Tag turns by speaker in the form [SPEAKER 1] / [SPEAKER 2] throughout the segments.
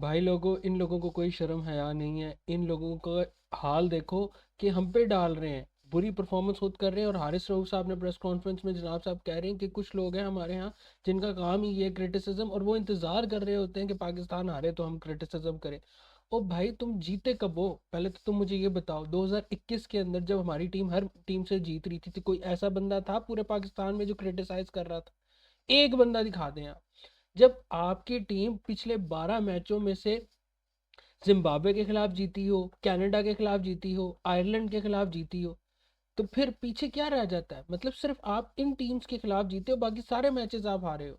[SPEAKER 1] भाई लोगों, इन लोगों को कोई शर्म हया नहीं है। इन लोगों का हाल देखो कि हम पे डाल रहे हैं, बुरी परफॉर्मेंस खुद कर रहे हैं। और हारिस रऊफ साहब ने प्रेस कॉन्फ्रेंस में जनाब साहब कह रहे हैं कि कुछ लोग हैं हमारे यहाँ जिनका काम ही ये क्रिटिसिज्म, और वो इंतजार कर रहे होते हैं कि पाकिस्तान हारे तो हम क्रिटिसिज्म करें। ओ भाई, तुम जीते कब हो? पहले तो तुम मुझे ये बताओ, 2021 के अंदर जब हमारी टीम हर टीम से जीत रही थी तो कोई ऐसा बंदा था पूरे पाकिस्तान में जो क्रिटिसाइज कर रहा था? एक बंदा दिखा दें आप। जब आपकी टीम पिछले 12 मैचों में से जिम्बाब्वे के खिलाफ जीती हो, कनाडा के खिलाफ जीती हो, आयरलैंड के खिलाफ जीती हो, तो फिर पीछे क्या रह जाता है? मतलब सिर्फ आप इन टीम्स के खिलाफ जीते हो, बाकी सारे मैचेस आप हारे हो।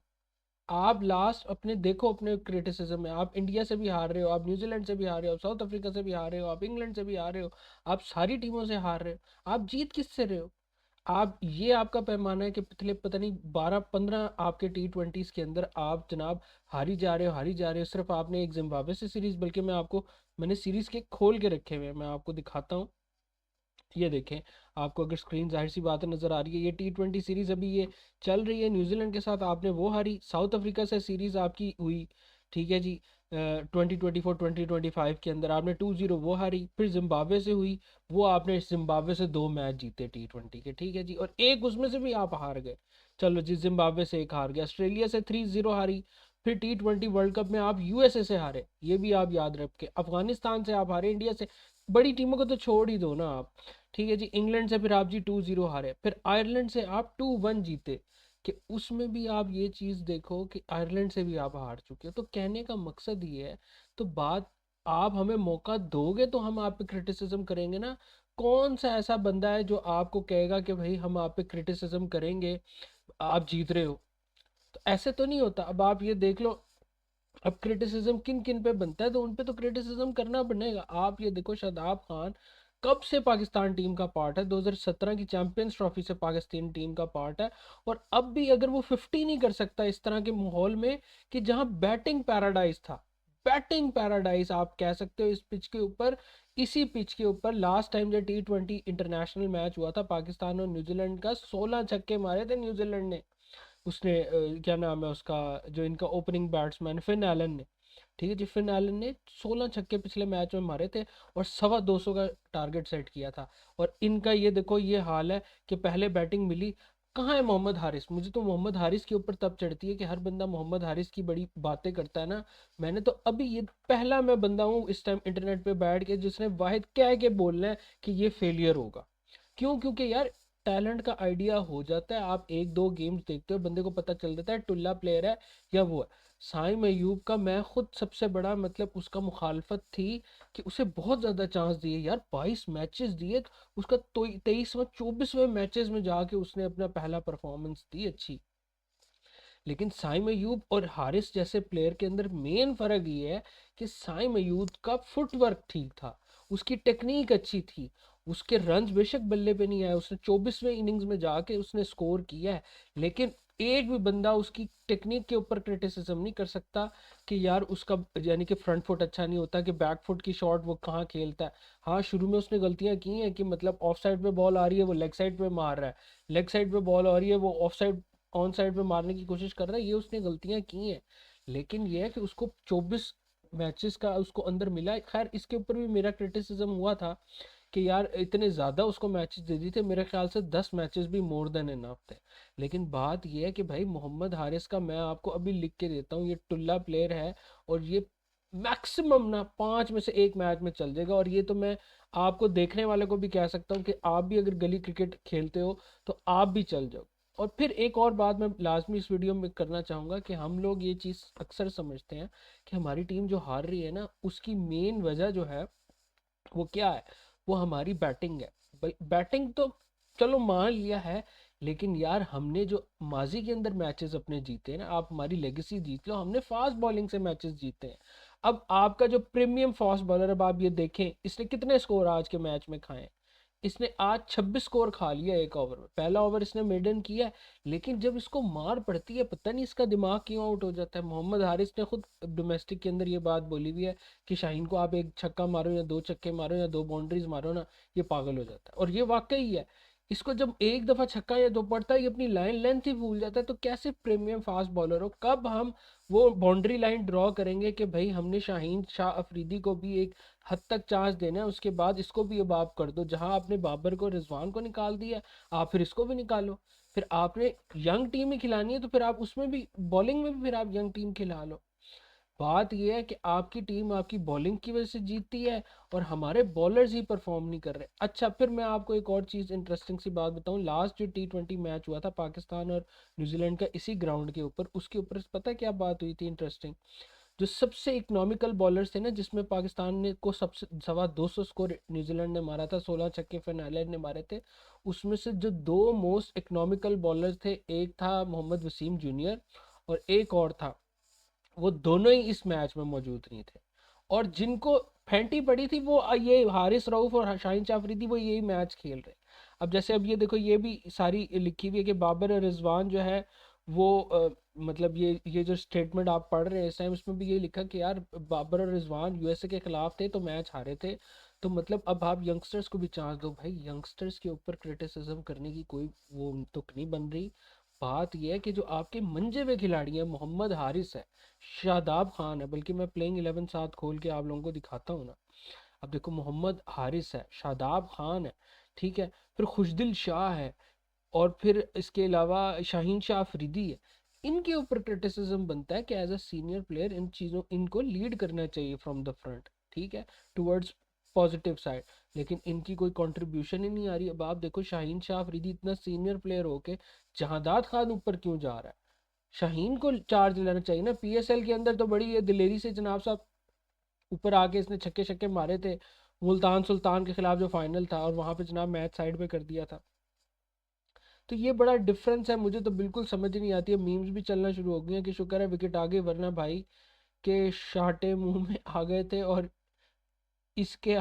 [SPEAKER 1] आप लास्ट अपने देखो, अपने क्रिटिसिज्म में आप इंडिया से भी हार रहे हो, आप न्यूजीलैंड से भी हार रहे हो, आप साउथ अफ्रीका से भी हार रहे हो, आप इंग्लैंड से भी हार रहे हो, आप सारी टीमों से हार रहे हो। आप जीत किससे रहे हो? आप ये आपका पैमाना है कि पिछले पता नहीं 12-15 आपके T20s के अंदर आप जनाब हारी जा रहे हो, हारी जा रहे हो। सिर्फ आपने एक जिम्बाब्वे से सीरीज, बल्कि मैंने सीरीज के खोल के रखे हुए हैं, मैं आपको दिखाता हूँ। ये देखें, आपको अगर स्क्रीन जाहिर सी बात है नज़र आ रही है, ये T20 सीरीज अभी ये चल रही है। न्यूजीलैंड के साथ आपने वो हारी, साउथ अफ्रीका से सीरीज आपकी हुई, ठीक है जी। 2024-2025 के अंदर आपने 2-0 वो हारी। फिर जिम्बाब्वे से हुई, वो आपने जिम्बाब्वे से 2 मैच जीते T20 के, ठीक है जी, और एक उसमें से भी आप हार गए। चलो जी, जिम्बाब्वे से एक हार गया। ऑस्ट्रेलिया से 3-0 हारी। फिर T20 वर्ल्ड कप में आप यूएसए से हारे, ये भी आप याद रख के। अफगानिस्तान से आप हारे, इंडिया से। बड़ी टीमों को तो छोड़ ही दो ना आप। ठीक है जी, इंग्लैंड से फिर आप जी 2-0 हारे, फिर आयरलैंड से आप 2-1 जीते। कि उसमें भी आप ये चीज़ देखो कि आयरलैंड से भी आप हार चुके हो। तो कहने का मकसद ये है, तो बात, आप हमें मौका दोगे तो हम आप पे क्रिटिसिज्म करेंगे ना। कौन सा ऐसा बंदा है जो आपको कहेगा कि भाई हम आप पे क्रिटिसिज्म करेंगे, आप जीत रहे हो? तो ऐसे तो नहीं होता। अब आप ये देख लो, अब क्रिटिसिज्म किन किन पे बनता है, तो उन पे तो क्रिटिसिज्म करना बनेगा। आप ये देखो, शादाब खान कब से पाकिस्तान टीम का पार्ट है? 2017 की चैंपियंस ट्रॉफी से पाकिस्तान टीम का पार्ट है। और अब भी अगर वो 50 नहीं कर सकता इस तरह के माहौल में, कि जहां बैटिंग पैराडाइज था, बैटिंग पैराडाइज आप कह सकते हो इस पिच के ऊपर। इसी पिच के ऊपर लास्ट टाइम जब T20 इंटरनेशनल मैच हुआ था पाकिस्तान और न्यूजीलैंड का, 16 छक्के मारे थे न्यूजीलैंड ने। उसने क्या नाम है उसका, जो इनका ओपनिंग बैट्समैन फिन एलन ने, ठीक है जी, फिन एलन ने 16 छक्के पिछले मैच में मारे थे और 225 का टारगेट सेट किया था। और इनका ये देखो, ये हाल है कि पहले बैटिंग मिली। कहाँ है मोहम्मद हारिस? मुझे तो मोहम्मद हारिस के ऊपर तब चढ़ती है कि हर बंदा मोहम्मद हारिस की बड़ी बातें करता है ना। मैंने तो अभी ये पहला मैं बंदा हूँ इस टाइम इंटरनेट पे बैठ के जिसने वाहिद कह के बोलना है कि ये फेलियर होगा। क्यों? क्योंकि यार, टैलेंट का आइडिया हो जाता है, आप एक दो गेम्स देखते हो, बंदे को पता चल जाता है टुल्ला प्लेयर है या वो है। साइम अयूब का मैं खुद सबसे बड़ा मतलब उसका मुखालफत थी कि उसे बहुत ज़्यादा चांस दिए यार, 22 मैचेस दिए। उसका तो 23वें 24वें मैचेस में जाके उसने अपना पहला परफॉर्मेंस दी अच्छी। लेकिन साइम अयूब और हारिस जैसे प्लेयर के अंदर मेन फ़र्क ये है कि साइम अयूब का फुटवर्क ठीक था, उसकी टेक्निक अच्छी थी। उसके रन्स बेशक बल्ले पे नहीं आए, उसने 24वें इनिंग्स में जाके उसने स्कोर किया है। लेकिन एक भी बंदा उसकी टेक्निक के ऊपर क्रिटिसिज्म नहीं कर सकता कि यार उसका, यानी कि फ्रंट फुट अच्छा नहीं होता, कि बैक फुट की शॉट वो कहाँ खेलता है। हाँ, शुरू में उसने गलतियां की हैं कि मतलब ऑफ साइड पे बॉल आ रही है वो लेग साइड पे मार रहा है, लेग साइड पे बॉल आ रही है वो ऑफ साइड ऑन साइड पे मारने की कोशिश कर रहा है, ये उसने गलतियां की हैं। लेकिन ये है कि उसको 24 मैचेस का उसको अंदर मिला है। खैर, इसके ऊपर भी मेरा क्रिटिसिज्म हुआ था कि यार इतने ज़्यादा उसको मैचेस दे दिए थे, मेरे ख्याल से 10 मैचेस भी मोर देन इनफ थे। लेकिन बात ये है कि भाई मोहम्मद हारिस का मैं आपको अभी लिख के देता हूँ, ये टुल्ला प्लेयर है। और ये मैक्सिमम ना 5 में से एक मैच में चल जाएगा। और ये तो मैं आपको देखने वाले को भी कह सकता हूँ कि आप भी अगर गली क्रिकेट खेलते हो तो आप भी चल जाओ। और फिर एक और बात मैं लाजमी इस वीडियो में करना चाहूँगा कि हम लोग ये चीज़ अक्सर समझते हैं कि हमारी टीम जो हार रही है ना, उसकी मेन वजह जो है वो क्या है? वो हमारी बैटिंग है। भाई बैटिंग तो चलो मान लिया है, लेकिन यार हमने जो माजी के अंदर मैचेस अपने जीते हैं ना, आप हमारी लेगेसी जीत लो, हमने फास्ट बॉलिंग से मैचेस जीते हैं। अब आपका जो प्रीमियम फास्ट बॉलर, अब आप ये देखें इसने कितने स्कोर आज के मैच में खाए? इसने आज 26 स्कोर खा लिया एक ओवर में। पहला ओवर इसने मेडन किया है, लेकिन जब इसको मार पड़ती है पता नहीं इसका दिमाग क्यों आउट हो जाता है। मोहम्मद हारिस ने खुद डोमेस्टिक के अंदर ये बात बोली हुई है कि शाहीन को आप एक छक्का मारो या दो छक्के मारो या दो बाउंड्रीज मारो ना, ये पागल हो जाता है। और ये वाकई है। इसको जब एक दफा छक्का या दो पड़ता है ये अपनी लाइन लेंथ ही भूल जाता है। तो कैसे प्रीमियम फास्ट बॉलर हो, कब हम वो बाउंड्री लाइन ड्रॉ करेंगे कि भाई हमने शाहीन शाह अफरीदी को भी एक हद तक चांस देना है, उसके बाद इसको भी अब आप कर दो। जहां आपने बाबर को रिजवान को निकाल दिया, आप फिर इसको भी निकालो। फिर आपने यंग टीम ही खिलानी है तो फिर आप उसमें भी बॉलिंग में भी फिर आप यंग टीम खिला लो। बात यह है कि आपकी टीम आपकी बॉलिंग की वजह से जीतती है और हमारे बॉलर्स ही परफॉर्म नहीं कर रहे। अच्छा, फिर मैं आपको एक और चीज़ इंटरेस्टिंग सी बात बताऊं। लास्ट जो T20 मैच हुआ था पाकिस्तान और न्यूजीलैंड का इसी ग्राउंड के ऊपर, उसके ऊपर पता है क्या बात हुई थी इंटरेस्टिंग? जो सबसे इकोनॉमिकल बॉलर्स थे ना, जिसमें पाकिस्तान ने को सबसे 250 स्कोर न्यूजीलैंड ने मारा था, 16 छक्के फिनाले ने मारे थे, उसमें से जो दो मोस्ट इकोनॉमिकल बॉलर थे, एक था मोहम्मद वसीम जूनियर और एक और था, वो दोनों ही इस मैच में मौजूद नहीं थे। और जिनको फेंटी पड़ी थी वो ये हारिस रऊफ और शाहीन शाह अफरीदी, वो यही मैच खेल रहे। अब जैसे अब ये देखो, ये भी सारी लिखी हुई है कि बाबर और रिजवान जो है वो मतलब ये जो स्टेटमेंट आप पढ़ रहे हैं इस टाइम, इसमें भी ये लिखा कि यार बाबर और रिजवान यूएसए के खिलाफ थे तो मैच हारे थे। तो मतलब अब आप यंगस्टर्स को भी चांस दो। भाई यंगस्टर्स के ऊपर क्रिटिसिज्म करने की कोई वो तुक नहीं बन रही। बात यह है कि जो आपके मंजे हुए खिलाड़ी हैं, मोहम्मद हारिस है, शादाब खान है, बल्कि मैं प्लेइंग 11 साथ खोल के आप लोगों को दिखाता हूँ ना। अब देखो, मोहम्मद हारिस है, शादाब खान है, ठीक है, फिर खुशदिल शाह है, और फिर इसके अलावा शाहीन शाह अफरीदी है। इनके ऊपर क्रिटिसिज्म बनता है कि एज अ सीनियर प्लेयर इन चीज़ों इनको लीड करना चाहिए फ्रॉम द फ्रंट, ठीक है, टुवर्ड्स पॉजिटिव साइड। लेकिन इनकी कोई कंट्रीब्यूशन ही नहीं आ रही। अब आप देखो, शाहीन शाह अफरीदी इतना सीनियर प्लेयर होके जहादात खान ऊपर क्यों जा रहा है? शाहीन को चार्ज लेना चाहिए ना। पीएसएल के अंदर तो बड़ी ये दिलेरी से जनाब साहब ऊपर आके इसने छक्के छक्के मारे थे, मुल्तान सुल्तान के खिलाफ जो फाइनल था, और वहां पे जनाब मैच साइड पे कर दिया था। तो ये बड़ा डिफरेंस है, मुझे तो बिल्कुल समझ नहीं आती है। मीम्स भी चलना शुरू हो गए हैं कि शुक्र है विकेट आ गए, वरना भाई के शाटे मुंह में आ गए थे और इसके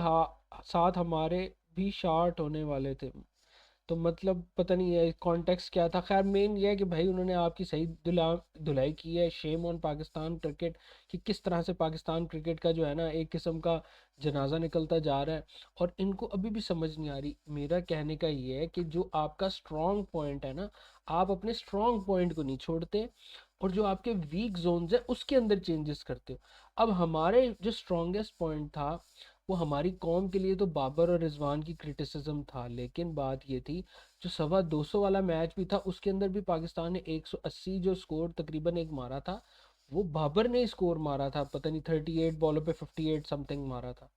[SPEAKER 1] साथ हमारे भी शार्ट होने वाले थे। तो मतलब पता नहीं है कॉन्टेक्स्ट क्या था। खैर मेन ये है कि भाई उन्होंने आपकी सही धुलाई की है। शेम ऑन पाकिस्तान क्रिकेट कि किस तरह से पाकिस्तान क्रिकेट का जो है ना एक किस्म का जनाजा निकलता जा रहा है, और इनको अभी भी समझ नहीं आ रही। मेरा कहने का ये है कि जो आपका स्ट्रॉन्ग पॉइंट है ना, आप अपने स्ट्रॉन्ग पॉइंट को नहीं छोड़ते, और जो आपके वीक जोन्स है उसके अंदर चेंजेस करते हो। अब हमारे जो स्ट्रॉन्गेस्ट पॉइंट था वो हमारी कौम के लिए तो बाबर और रिजवान की क्रिटिसिज्म था, लेकिन बात ये थी जो 250 वाला मैच भी था उसके अंदर भी पाकिस्तान ने 180 जो स्कोर तकरीबन एक मारा था, वो बाबर ने स्कोर मारा था, पता नहीं 38 बॉलों पे 58 समथिंग मारा था।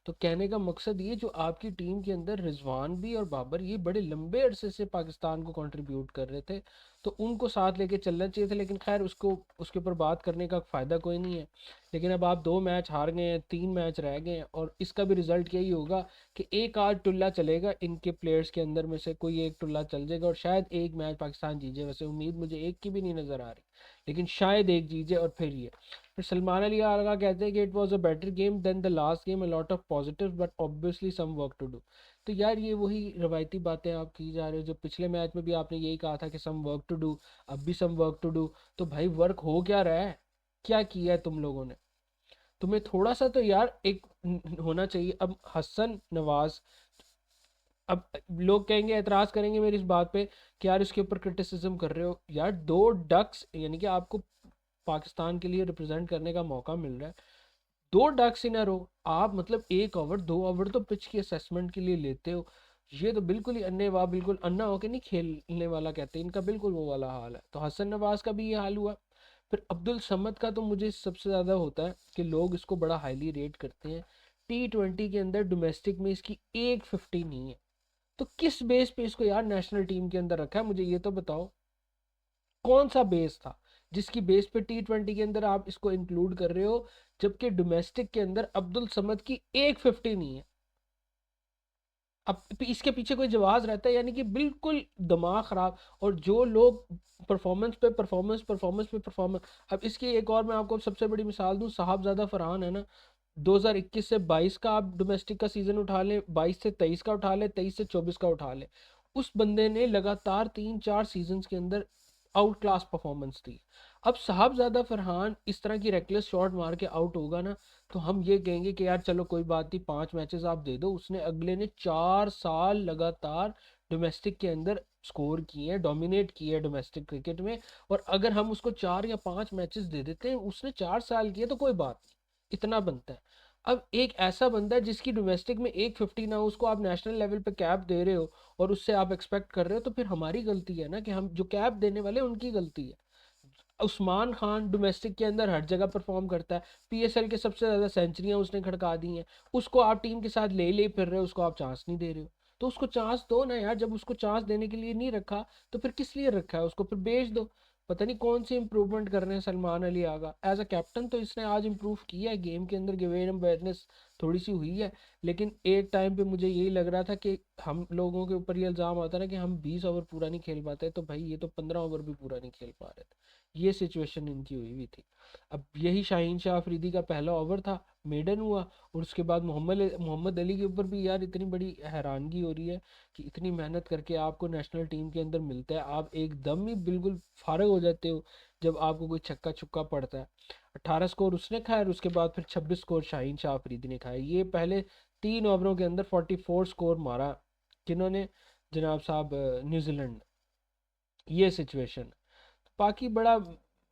[SPEAKER 1] तो कहने का मकसद ये, जो आपकी टीम के अंदर रिजवान भी और बाबर ये बड़े लंबे अरसे से पाकिस्तान को कंट्रीब्यूट कर रहे थे, तो उनको साथ लेके चलना चाहिए था। लेकिन खैर उसको उसके ऊपर बात करने का फ़ायदा कोई नहीं है। लेकिन अब आप 2 मैच हार गए हैं, 3 मैच रह गए हैं, और इसका भी रिजल्ट यही होगा कि एक आध टुल्ला चलेगा इनके प्लेयर्स के अंदर में से, कोई एक टुल्ला चल जाएगा और शायद एक मैच पाकिस्तान जीत जाए। वैसे उम्मीद मुझे एक की भी नहीं नज़र आ रही, लेकिन शायद एक जीत जाए। और फिर ये फिर सलमान अली आगा कहते हैं कि it was a better game than the last game, a lot of positive but obviously some work to do. तो यार ये वही रवायती बातें आप की जा रहे हो, जो पिछले मैच में भी आपने यही कहा था कि सम वर्क टू डू, अब भी सम वर्क टू डू। तो भाई वर्क हो क्या रहा है? क्या किया है तुम लोगों ने? तुम्हें थोड़ा सा तो यार एक होना चाहिए। अब हसन नवाज, अब लोग कहेंगे, एतराज करेंगे मेरी इस बात पे कि यार इसके ऊपर क्रिटिसिज्म कर रहे हो। यार 2 डक्स, यानी कि आपको पाकिस्तान के लिए रिप्रेजेंट करने का मौका मिल रहा है, 2 डक्स इन अ रो, आप मतलब 1 ओवर 2 ओवर तो पिच की असेसमेंट के लिए लेते हो। ये तो बिल्कुल ही अन्ने वाह, बिल्कुल अन्ना होके नहीं खेलने वाला कहते हैं, इनका बिल्कुल वो वाला हाल है। तो हसन नवाज का भी ये हाल हुआ। फिर अब्दुल समद का तो मुझे सबसे ज़्यादा होता है कि लोग इसको बड़ा हाईली रेट करते हैं। T20 के अंदर डोमेस्टिक में इसकी 150 नहीं है, तो किस बेस पे इसको यार नेशनल टीम के अंदर रखा है? मुझे ये तो बताओ कौन सा बेस था जिसकी बेस पे T20 के अंदर आप इसको इंक्लूड कर रहे हो, जबकि डोमेस्टिक के अंदर अब्दुल समद की 150 नहीं है। अब इसके पीछे कोई जवाब रहता है? यानी कि बिल्कुल दिमाग खराब। और जो लोग परफॉर्मेंस पे परफॉर्मेंस परफॉर्मेंस पे परफॉर्मेंस, अब इसकी एक और मैं आपको सबसे बड़ी मिसाल दूं, साहबजादा फरहान है ना, 2021 से 22 का आप डोमेस्टिक का सीजन उठा लें, 22 से 23 का उठा लें, 23 से 24 का उठा लें, उस बंदे ने लगातार 3-4 सीजन के अंदर आउट क्लास परफॉर्मेंस दी। अब साहबजादा फरहान इस तरह की रेकलेस शॉट मार के आउट होगा ना, तो हम ये कहेंगे कि यार चलो कोई बात नहीं, 5 मैचेस आप दे दो। उसने अगले ने 4 साल लगातार डोमेस्टिक के अंदर स्कोर किए हैं, डोमिनेट किए हैं डोमेस्टिक क्रिकेट में। और अगर हम उसको 4 या 5 मैचेस दे देते हैं, उसने 4 साल किए तो कोई बात नहीं, इतना बनता है। अब एक ऐसा बंदा है जिसकी डोमेस्टिक में 150 ना हो, उसको आप नेशनल लेवल पे कैप दे रहे हो और उससे आप एक्सपेक्ट कर रहे हो, तो फिर हमारी गलती है ना, कि हम जो कैप देने वाले हैं, उनकी गलती है। उस्मान खान डोमेस्टिक के अंदर हर जगह परफॉर्म करता है, पीएसएल के सबसे ज्यादा सेंचुरियां उसने खड़का दी हैं। उसको आप टीम के साथ ले फिर रहे हो, उसको आप चांस नहीं दे रहे हो। तो उसको चांस दो ना यार, जब उसको चांस देने के लिए नहीं रखा, तो फिर किस लिए रखा है उसको? फिर बेच दो। पता नहीं कौन सी इंप्रूवमेंट कर रहे हैं Salman Ali Agha as a captain. तो इसने आज इंप्रूव किया है गेम के अंदर, गेम अवेयरनेस थोड़ी सी हुई है। लेकिन एक टाइम पे मुझे यही लग रहा था कि हम लोगों के ऊपर ये इल्ज़ाम आता ना कि हम 20 ओवर पूरा नहीं खेल पाते, तो भाई ये तो 15 ओवर भी पूरा नहीं खेल पा रहे थे। ये सिचुएशन इनकी हुई हुई थी। अब यही शाहीन शाह अफरीदी का पहला ओवर था, मेडन हुआ, और उसके बाद मोहम्मद मोहम्मद अली के ऊपर भी यार इतनी बड़ी हैरानगी हो रही है कि इतनी मेहनत करके आपको नेशनल टीम के अंदर मिलता है, आप एकदम ही बिल्कुल फारग हो जाते हो जब आपको कोई छक्का छुक्का पड़ता है। 18 स्कोर उसने खाया, और उसके बाद फिर 26 स्कोर शाहीन शाह अफरीदी ने खाया। ये पहले 3 ओवरों के अंदर 44 स्कोर मारा। किन्होंने? जनाब साहब न्यूजीलैंड। ये सिचुएशन। बाकी बड़ा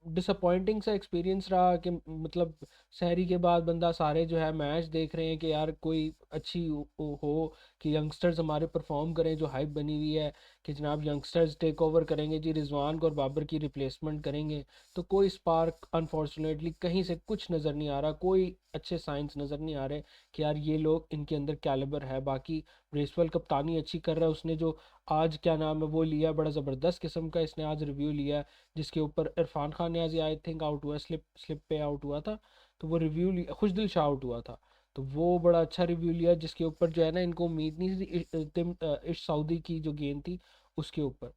[SPEAKER 1] डिसअपॉइंटिंग सा एक्सपीरियंस रहा कि मतलब सहरी के बाद बंदा सारे जो है मैच देख रहे हैं कि यार कोई अच्छी हो कि यंगस्टर्स हमारे परफॉर्म करें, जो हाइप बनी हुई है कि जनाब यंगस्टर्स टेक ओवर करेंगे जी, रिजवान और बाबर की रिप्लेसमेंट करेंगे। तो कोई स्पार्क अनफॉर्चुनेटली कहीं से कुछ नज़र नहीं आ रहा, कोई अच्छे साइंस नज़र नहीं आ रहे कि यार ये लोग, इनके अंदर कैलिबर है। बाकी ब्रेसवेल कप्तानी अच्छी कर रहा है, उसने जो आज क्या नाम है वो लिया, बड़ा ज़बरदस्त किस्म का इसने आज रिव्यू लिया, जिसके ऊपर इरफान खान ने आज आई थिंक आउट हुआ, स्लिप स्लिप पे आउट हुआ था। तो वो रिव्यू लिया, खुशदिल शाह आउट हुआ था। तो वो बड़ा अच्छा रिव्यू लिया, जिसके ऊपर जो है ना इनको उम्मीद नहीं थी इश सऊदी की जो गेंद थी उसके ऊपर।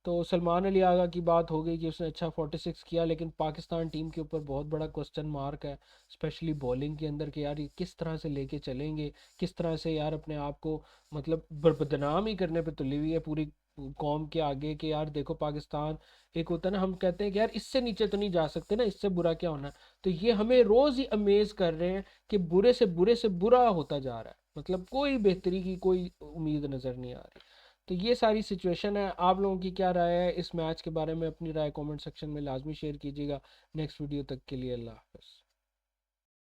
[SPEAKER 1] तो सलमान अली आगा की बात हो गई कि उसने अच्छा 46 किया, लेकिन पाकिस्तान टीम के ऊपर बहुत बड़ा क्वेश्चन मार्क है, स्पेशली बॉलिंग के अंदर, कि यार ये किस तरह से लेके चलेंगे, किस तरह से यार अपने आप को मतलब बदनाम ही करने पे तुली हुई है पूरी कौम के आगे कि यार देखो पाकिस्तान। एक होता है ना, हम कहते हैं कि यार इससे नीचे तो नहीं जा सकते ना, इससे बुरा क्या होना है। तो ये हमें रोज ही अमेज कर रहे हैं कि बुरे से बुरा होता जा रहा है, मतलब कोई बेहतरी की कोई उम्मीद नजर नहीं आ रही। तो ये सारी सिचुएशन है। आप लोगों की क्या राय है इस मैच के बारे में? अपनी राय कमेंट सेक्शन में लाजमी शेयर कीजिएगा। नेक्स्ट वीडियो तक के लिए अल्लाह हाफ़िज़।